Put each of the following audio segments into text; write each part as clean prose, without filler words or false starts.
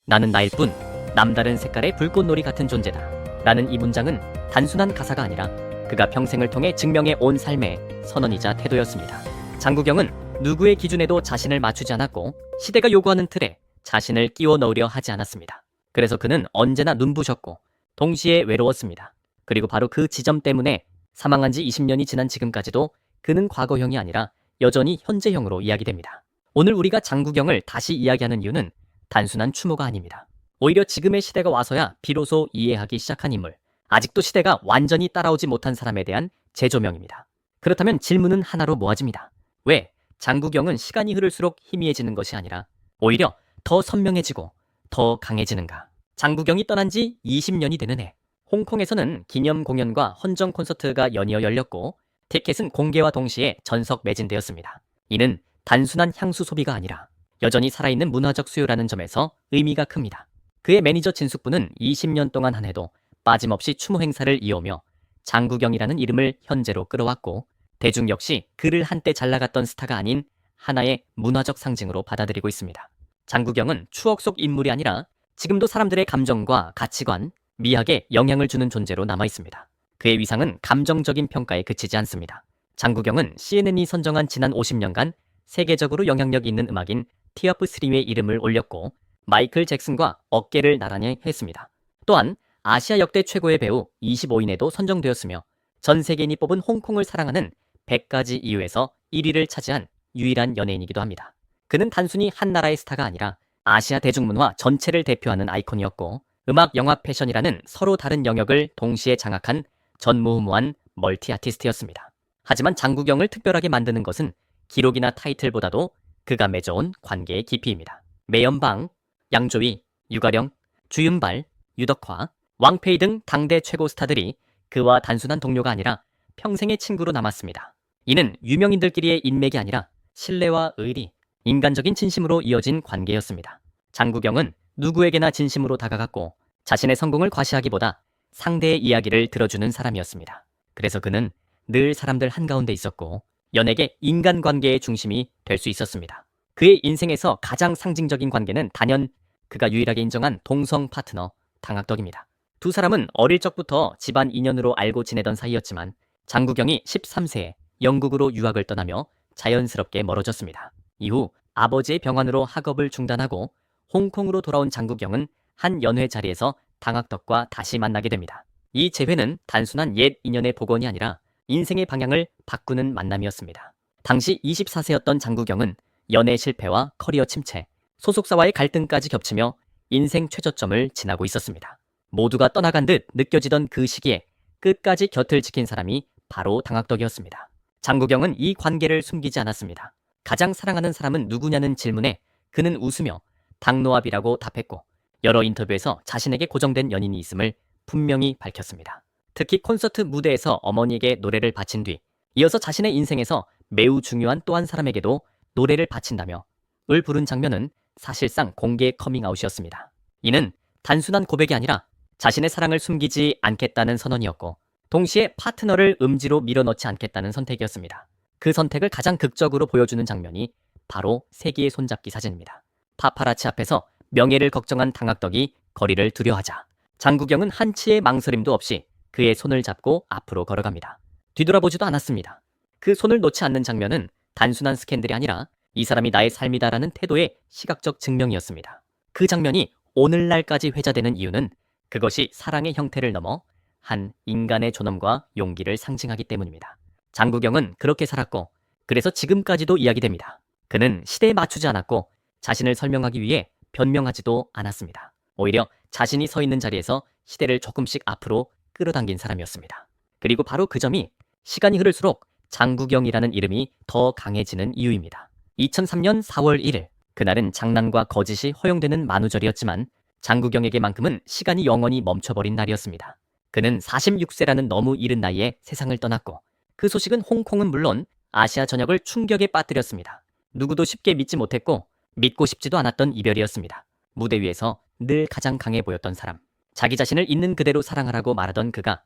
나는 나일 뿐 남다른 색깔의 불꽃놀이 같은 존재다. 라는 이 문장은 단순한 가사가 아니라 그가 평생을 통해 증명해 온 삶의 선언이자 태도였습니다. 장구경은 누구의 기준에도 자신을 맞추지 않았고 시대가 요구하는 틀에 자신을 끼워 넣으려 하지 않았습니다. 그래서 그는 언제나 눈부셨고 동시에 외로웠습니다. 그리고 바로 그 지점 때문에 사망한 지 20년이 지난 지금까지도 그는 과거형이 아니라 여전히 현재형으로 이야기됩니다. 오늘 우리가 장구경을 다시 이야기하는 이유는 단순한 추모가 아닙니다. 오히려 지금의 시대가 와서야 비로소 이해하기 시작한 인물, 아직도 시대가 완전히 따라오지 못한 사람에 대한 재조명입니다. 그렇다면 질문은 하나로 모아집니다. 왜 장구경은 시간이 흐를수록 희미해지는 것이 아니라 오히려 더 선명해지고 더 강해지는가? 장구경이 떠난 지 20년이 되는 해, 홍콩에서는 기념 공연과 헌정 콘서트가 연이어 열렸고 티켓은 공개와 동시에 전석 매진되었습니다. 이는 단순한 향수 소비가 아니라 여전히 살아있는 문화적 수요라는 점에서 의미가 큽니다. 그의 매니저 진숙부는 20년 동안 한 해도 빠짐없이 추모 행사를 이어오며 장구경이라는 이름을 현재로 끌어왔고 대중 역시 그를 한때 잘나갔던 스타가 아닌 하나의 문화적 상징으로 받아들이고 있습니다. 장구경은 추억 속 인물이 아니라 지금도 사람들의 감정과 가치관, 미학에 영향을 주는 존재로 남아있습니다. 그의 위상은 감정적인 평가에 그치지 않습니다. 장구경은 CNN이 선정한 지난 50년간 세계적으로 영향력 있는 음악인 티어프3의 이름을 올렸고 마이클 잭슨과 어깨를 나란히 했습니다. 또한 아시아 역대 최고의 배우 25인에도 선정되었으며 전 세계인이 뽑은 홍콩을 사랑하는 100가지 이유에서 1위를 차지한 유일한 연예인이기도 합니다. 그는 단순히 한 나라의 스타가 아니라 아시아 대중문화 전체를 대표하는 아이콘이었고 음악, 영화, 패션이라는 서로 다른 영역을 동시에 장악한 전무후무한 멀티 아티스트였습니다. 하지만 장구경을 특별하게 만드는 것은 기록이나 타이틀보다도 그가 맺어온 관계의 깊이입니다. 매연방, 양조위, 유가령, 주윤발, 유덕화, 왕페이 등 당대 최고 스타들이 그와 단순한 동료가 아니라 평생의 친구로 남았습니다. 이는 유명인들끼리의 인맥이 아니라 신뢰와 의리, 인간적인 진심으로 이어진 관계였습니다. 장구경은 누구에게나 진심으로 다가갔고 자신의 성공을 과시하기보다 상대의 이야기를 들어주는 사람이었습니다. 그래서 그는 늘 사람들 한가운데 있었고 연예계 인간관계의 중심이 될 수 있었습니다. 그의 인생에서 가장 상징적인 관계는 단연 그가 유일하게 인정한 동성 파트너 당학덕입니다. 두 사람은 어릴 적부터 집안 인연으로 알고 지내던 사이였지만 장구경이 13세에 영국으로 유학을 떠나며 자연스럽게 멀어졌습니다. 이후 아버지의 병환으로 학업을 중단하고 홍콩으로 돌아온 장구경은 한 연회 자리에서 당학덕과 다시 만나게 됩니다. 이 재회는 단순한 옛 인연의 복원이 아니라 인생의 방향을 바꾸는 만남이었습니다. 당시 24세였던 장구경은 연애 실패와 커리어 침체, 소속사와의 갈등까지 겹치며 인생 최저점을 지나고 있었습니다. 모두가 떠나간 듯 느껴지던 그 시기에 끝까지 곁을 지킨 사람이 바로 당학덕이었습니다. 장구경은 이 관계를 숨기지 않았습니다. 가장 사랑하는 사람은 누구냐는 질문에 그는 웃으며 당노압이라고 답했고 여러 인터뷰에서 자신에게 고정된 연인이 있음을 분명히 밝혔습니다. 특히 콘서트 무대에서 어머니에게 노래를 바친 뒤 이어서 자신의 인생에서 매우 중요한 또 한 사람에게도 노래를 바친다며 을 부른 장면은 사실상 공개 커밍아웃이었습니다. 이는 단순한 고백이 아니라 자신의 사랑을 숨기지 않겠다는 선언이었고 동시에 파트너를 음지로 밀어넣지 않겠다는 선택이었습니다. 그 선택을 가장 극적으로 보여주는 장면이 바로 세기의 손잡기 사진입니다. 파파라치 앞에서 명예를 걱정한 당학덕이 거리를 두려워하자 장구경은 한치의 망설임도 없이 그의 손을 잡고 앞으로 걸어갑니다. 뒤돌아보지도 않았습니다. 그 손을 놓지 않는 장면은 단순한 스캔들이 아니라 이 사람이 나의 삶이다라는 태도의 시각적 증명이었습니다. 그 장면이 오늘날까지 회자되는 이유는 그것이 사랑의 형태를 넘어 한 인간의 존엄과 용기를 상징하기 때문입니다. 장구경은 그렇게 살았고 그래서 지금까지도 이야기됩니다. 그는 시대에 맞추지 않았고 자신을 설명하기 위해 변명하지도 않았습니다. 오히려 자신이 서 있는 자리에서 시대를 조금씩 앞으로 끌어당긴 사람이었습니다. 그리고 바로 그 점이 시간이 흐를수록 장구경이라는 이름이 더 강해지는 이유입니다. 2003년 4월 1일, 그날은 장난과 거짓이 허용되는 만우절이었지만 장구경에게만큼은 시간이 영원히 멈춰버린 날이었습니다. 그는 46세라는 너무 이른 나이에 세상을 떠났고 그 소식은 홍콩은 물론 아시아 전역을 충격에 빠뜨렸습니다. 누구도 쉽게 믿지 못했고 믿고 싶지도 않았던 이별이었습니다. 무대 위에서 늘 가장 강해 보였던 사람, 자기 자신을 있는 그대로 사랑하라고 말하던 그가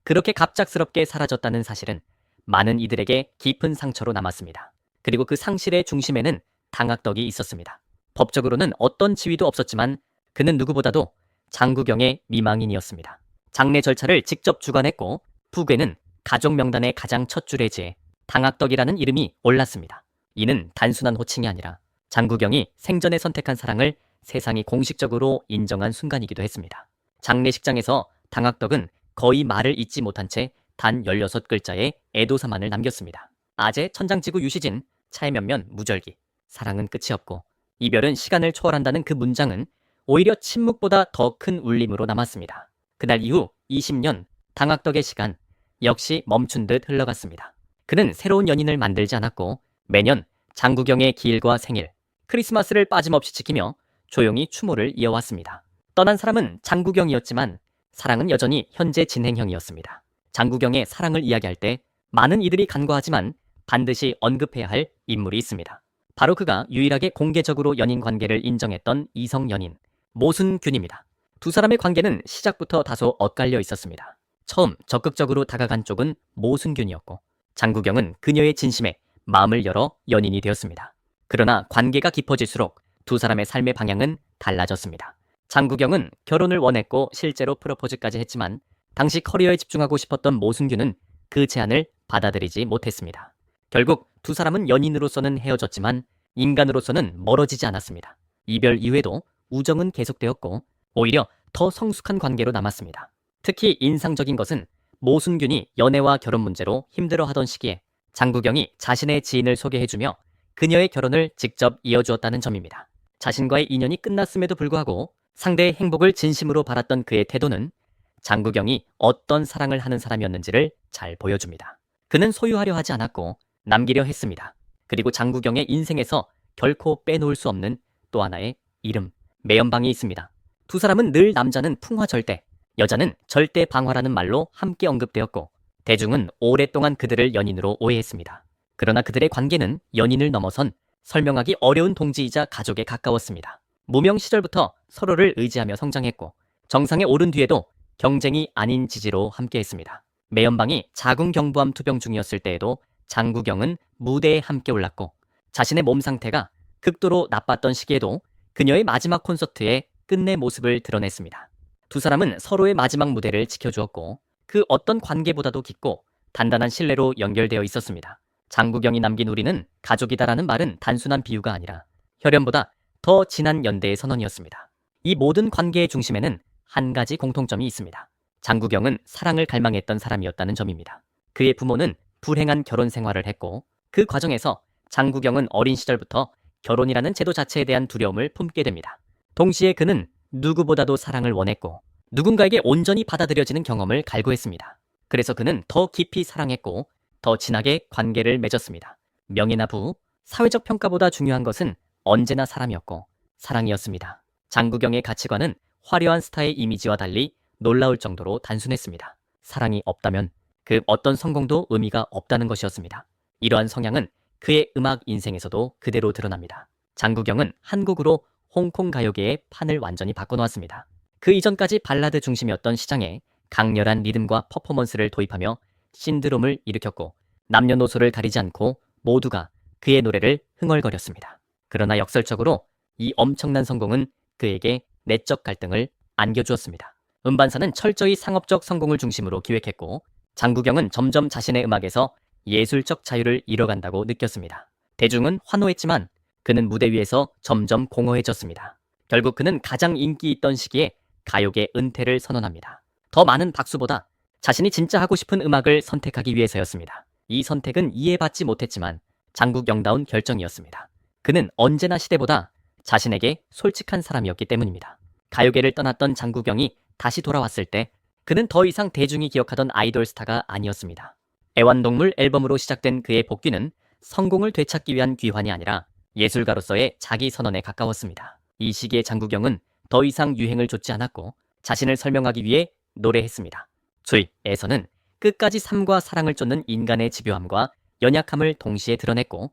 그렇게 갑작스럽게 사라졌다는 사실은 많은 이들에게 깊은 상처로 남았습니다. 그리고 그 상실의 중심에는 당학덕이 있었습니다. 법적으로는 어떤 지위도 없었지만 그는 누구보다도 장구경의 미망인이었습니다. 장례 절차를 직접 주관했고 부괴는 가족 명단의 가장 첫 줄에 제 당학덕이라는 이름이 올랐습니다. 이는 단순한 호칭이 아니라 장구경이 생전에 선택한 사랑을 세상이 공식적으로 인정한 순간이기도 했습니다. 장례식장에서 당학덕은 거의 말을 잇지 못한 채 단 16글자의 애도사만을 남겼습니다. 아재 천장지구 유시진, 차에 면면 무절기, 사랑은 끝이 없고 이별은 시간을 초월한다는 그 문장은 오히려 침묵보다 더 큰 울림으로 남았습니다. 그날 이후 20년 당학덕의 시간 역시 멈춘 듯 흘러갔습니다. 그는 새로운 연인을 만들지 않았고 매년 장구경의 기일과 생일, 크리스마스를 빠짐없이 지키며 조용히 추모를 이어왔습니다. 떠난 사람은 장구경이었지만 사랑은 여전히 현재 진행형이었습니다. 장구경의 사랑을 이야기할 때 많은 이들이 간과하지만 반드시 언급해야 할 인물이 있습니다. 바로 그가 유일하게 공개적으로 연인 관계를 인정했던 이성 연인, 모순균입니다. 두 사람의 관계는 시작부터 다소 엇갈려 있었습니다. 처음 적극적으로 다가간 쪽은 모순균이었고 장구경은 그녀의 진심에 마음을 열어 연인이 되었습니다. 그러나 관계가 깊어질수록 두 사람의 삶의 방향은 달라졌습니다. 장구경은 결혼을 원했고 실제로 프로포즈까지 했지만 당시 커리어에 집중하고 싶었던 모순균은 그 제안을 받아들이지 못했습니다. 결국 두 사람은 연인으로서는 헤어졌지만 인간으로서는 멀어지지 않았습니다. 이별 이후에도 우정은 계속되었고 오히려 더 성숙한 관계로 남았습니다. 특히 인상적인 것은 모순균이 연애와 결혼 문제로 힘들어하던 시기에 장구경이 자신의 지인을 소개해주며 그녀의 결혼을 직접 이어주었다는 점입니다. 자신과의 인연이 끝났음에도 불구하고 상대의 행복을 진심으로 바랐던 그의 태도는 장구경이 어떤 사랑을 하는 사람이었는지를 잘 보여줍니다. 그는 소유하려 하지 않았고 남기려 했습니다. 그리고 장구경의 인생에서 결코 빼놓을 수 없는 또 하나의 이름, 매연방이 있습니다. 두 사람은 늘 남자는 풍화절대, 여자는 절대방화라는 말로 함께 언급되었고 대중은 오랫동안 그들을 연인으로 오해했습니다. 그러나 그들의 관계는 연인을 넘어선 설명하기 어려운 동지이자 가족에 가까웠습니다. 무명 시절부터 서로를 의지하며 성장했고 정상에 오른 뒤에도 경쟁이 아닌 지지로 함께했습니다. 매연방이 자궁경부암 투병 중이었을 때에도 장구경은 무대에 함께 올랐고 자신의 몸 상태가 극도로 나빴던 시기에도 그녀의 마지막 콘서트에 끝내 모습을 드러냈습니다. 두 사람은 서로의 마지막 무대를 지켜주었고 그 어떤 관계보다도 깊고 단단한 신뢰로 연결되어 있었습니다. 장구경이 남긴 우리는 가족이다라는 말은 단순한 비유가 아니라 혈연보다 더 진한 연대의 선언이었습니다. 이 모든 관계의 중심에는 한 가지 공통점이 있습니다. 장구경은 사랑을 갈망했던 사람이었다는 점입니다. 그의 부모는 불행한 결혼 생활을 했고 그 과정에서 장구경은 어린 시절부터 결혼이라는 제도 자체에 대한 두려움을 품게 됩니다. 동시에 그는 누구보다도 사랑을 원했고 누군가에게 온전히 받아들여지는 경험을 갈구했습니다. 그래서 그는 더 깊이 사랑했고 더 진하게 관계를 맺었습니다. 명예나 부, 사회적 평가보다 중요한 것은 언제나 사람이었고 사랑이었습니다. 장구경의 가치관은 화려한 스타의 이미지와 달리 놀라울 정도로 단순했습니다. 사랑이 없다면 그 어떤 성공도 의미가 없다는 것이었습니다. 이러한 성향은 그의 음악 인생에서도 그대로 드러납니다. 장구경은 한국으로 홍콩 가요계의 판을 완전히 바꿔놓았습니다. 그 이전까지 발라드 중심이었던 시장에 강렬한 리듬과 퍼포먼스를 도입하며 신드롬을 일으켰고 남녀노소를 가리지 않고 모두가 그의 노래를 흥얼거렸습니다. 그러나 역설적으로 이 엄청난 성공은 그에게 내적 갈등을 안겨주었습니다. 음반사는 철저히 상업적 성공을 중심으로 기획했고 장구경은 점점 자신의 음악에서 예술적 자유를 잃어간다고 느꼈습니다. 대중은 환호했지만 그는 무대 위에서 점점 공허해졌습니다. 결국 그는 가장 인기 있던 시기에 가요계 은퇴를 선언합니다. 더 많은 박수보다 자신이 진짜 하고 싶은 음악을 선택하기 위해서였습니다. 이 선택은 이해받지 못했지만 장구경다운 결정이었습니다. 그는 언제나 시대보다 자신에게 솔직한 사람이었기 때문입니다. 가요계를 떠났던 장구경이 다시 돌아왔을 때 그는 더 이상 대중이 기억하던 아이돌 스타가 아니었습니다. 애완동물 앨범으로 시작된 그의 복귀는 성공을 되찾기 위한 귀환이 아니라 예술가로서의 자기 선언에 가까웠습니다. 이 시기에 장구경은 더 이상 유행을 좇지 않았고 자신을 설명하기 위해 노래했습니다. 주에서는 끝까지 삶과 사랑을 쫓는 인간의 집요함과 연약함을 동시에 드러냈고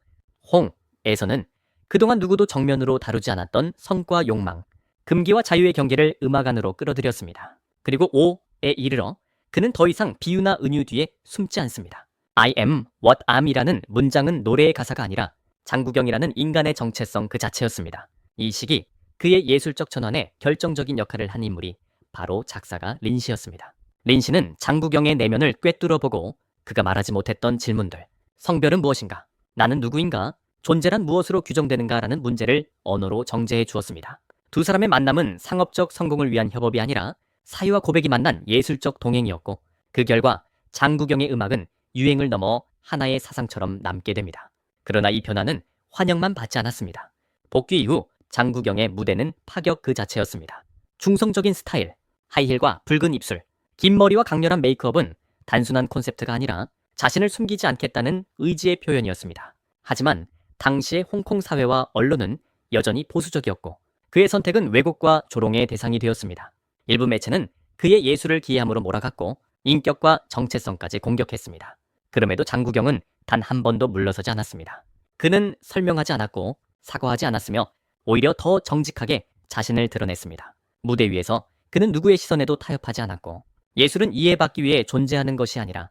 홍에서는 그동안 누구도 정면으로 다루지 않았던 성과 욕망, 금기와 자유의 경계를 음악 안으로 끌어들였습니다. 그리고 오에 이르러 그는 더 이상 비유나 은유 뒤에 숨지 않습니다. I am what I'am이라는 문장은 노래의 가사가 아니라 장구경이라는 인간의 정체성 그 자체였습니다. 이 시기 그의 예술적 전환에 결정적인 역할을 한 인물이 바로 작사가 린 씨였습니다. 린 씨는 장구경의 내면을 꿰뚫어보고 그가 말하지 못했던 질문들, 성별은 무엇인가? 나는 누구인가? 존재란 무엇으로 규정되는가? 라는 문제를 언어로 정제해 주었습니다. 두 사람의 만남은 상업적 성공을 위한 협업이 아니라 사유와 고백이 만난 예술적 동행이었고, 그 결과 장구경의 음악은 유행을 넘어 하나의 사상처럼 남게 됩니다. 그러나 이 변화는 환영만 받지 않았습니다. 복귀 이후 장구경의 무대는 파격 그 자체였습니다. 중성적인 스타일, 하이힐과 붉은 입술, 긴 머리와 강렬한 메이크업은 단순한 콘셉트가 아니라 자신을 숨기지 않겠다는 의지의 표현이었습니다. 하지만 당시의 홍콩 사회와 언론은 여전히 보수적이었고, 그의 선택은 왜곡과 조롱의 대상이 되었습니다. 일부 매체는 그의 예술을 기이함으로 몰아갔고 인격과 정체성까지 공격했습니다. 그럼에도 장구경은 단 한 번도 물러서지 않았습니다. 그는 설명하지 않았고 사과하지 않았으며 오히려 더 정직하게 자신을 드러냈습니다. 무대 위에서 그는 누구의 시선에도 타협하지 않았고, 예술은 이해받기 위해 존재하는 것이 아니라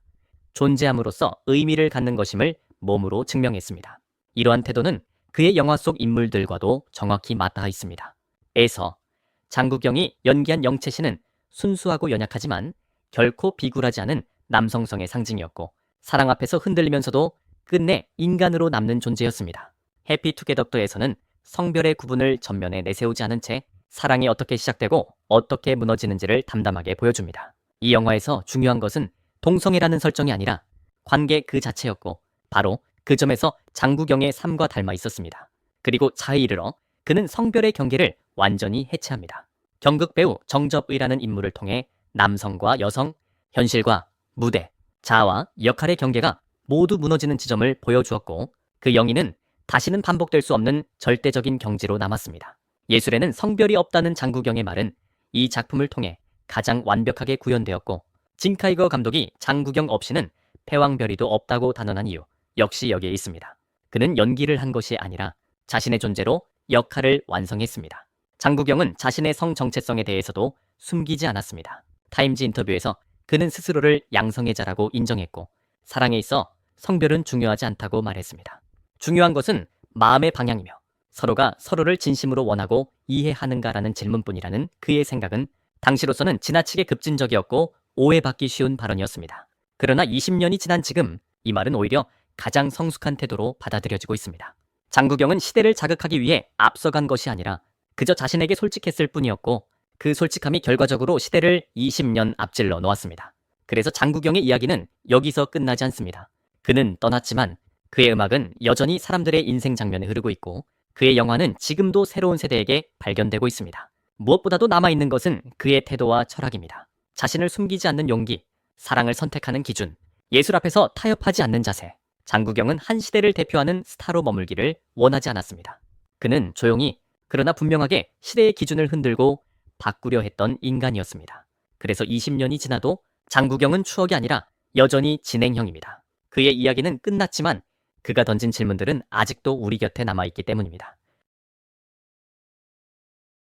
존재함으로써 의미를 갖는 것임을 몸으로 증명했습니다. 이러한 태도는 그의 영화 속 인물들과도 정확히 맞닿아 있습니다. 에서 장구경이 연기한 영채씨는 순수하고 연약하지만 결코 비굴하지 않은 남성성의 상징이었고, 사랑 앞에서 흔들리면서도 끝내 인간으로 남는 존재였습니다. 해피투게더에서는 성별의 구분을 전면에 내세우지 않은 채 사랑이 어떻게 시작되고 어떻게 무너지는지를 담담하게 보여줍니다. 이 영화에서 중요한 것은 동성애라는 설정이 아니라 관계 그 자체였고, 바로 그 점에서 장구경의 삶과 닮아 있었습니다. 그리고 차에 이르러 그는 성별의 경계를 완전히 해체합니다. 경극 배우 정접의라는 인물을 통해 남성과 여성, 현실과 무대, 자아와 역할의 경계가 모두 무너지는 지점을 보여주었고, 그 영희는 다시는 반복될 수 없는 절대적인 경지로 남았습니다. 예술에는 성별이 없다는 장구경의 말은 이 작품을 통해 가장 완벽하게 구현되었고, 징카이거 감독이 장구경 없이는 패왕별이도 없다고 단언한 이유 역시 여기에 있습니다. 그는 연기를 한 것이 아니라 자신의 존재로 역할을 완성했습니다. 장구경은 자신의 성 정체성에 대해서도 숨기지 않았습니다. 타임지 인터뷰에서 그는 스스로를 양성의 자라고 인정했고, 사랑에 있어 성별은 중요하지 않다고 말했습니다. 중요한 것은 마음의 방향이며 서로가 서로를 진심으로 원하고 이해하는가라는 질문뿐이라는 그의 생각은 당시로서는 지나치게 급진적이었고 오해받기 쉬운 발언이었습니다. 그러나 20년이 지난 지금 이 말은 오히려 가장 성숙한 태도로 받아들여지고 있습니다. 장구경은 시대를 자극하기 위해 앞서간 것이 아니라 그저 자신에게 솔직했을 뿐이었고, 그 솔직함이 결과적으로 시대를 20년 앞질러 놓았습니다. 그래서 장구경의 이야기는 여기서 끝나지 않습니다. 그는 떠났지만 그의 음악은 여전히 사람들의 인생 장면에 흐르고 있고, 그의 영화는 지금도 새로운 세대에게 발견되고 있습니다. 무엇보다도 남아있는 것은 그의 태도와 철학입니다. 자신을 숨기지 않는 용기, 사랑을 선택하는 기준, 예술 앞에서 타협하지 않는 자세. 장구경은 한 시대를 대표하는 스타로 머물기를 원하지 않았습니다. 그는 조용히 그러나 분명하게 시대의 기준을 흔들고 바꾸려 했던 인간이었습니다. 그래서 20년이 지나도 장구경은 추억이 아니라 여전히 진행형입니다. 그의 이야기는 끝났지만 그가 던진 질문들은 아직도 우리 곁에 남아있기 때문입니다.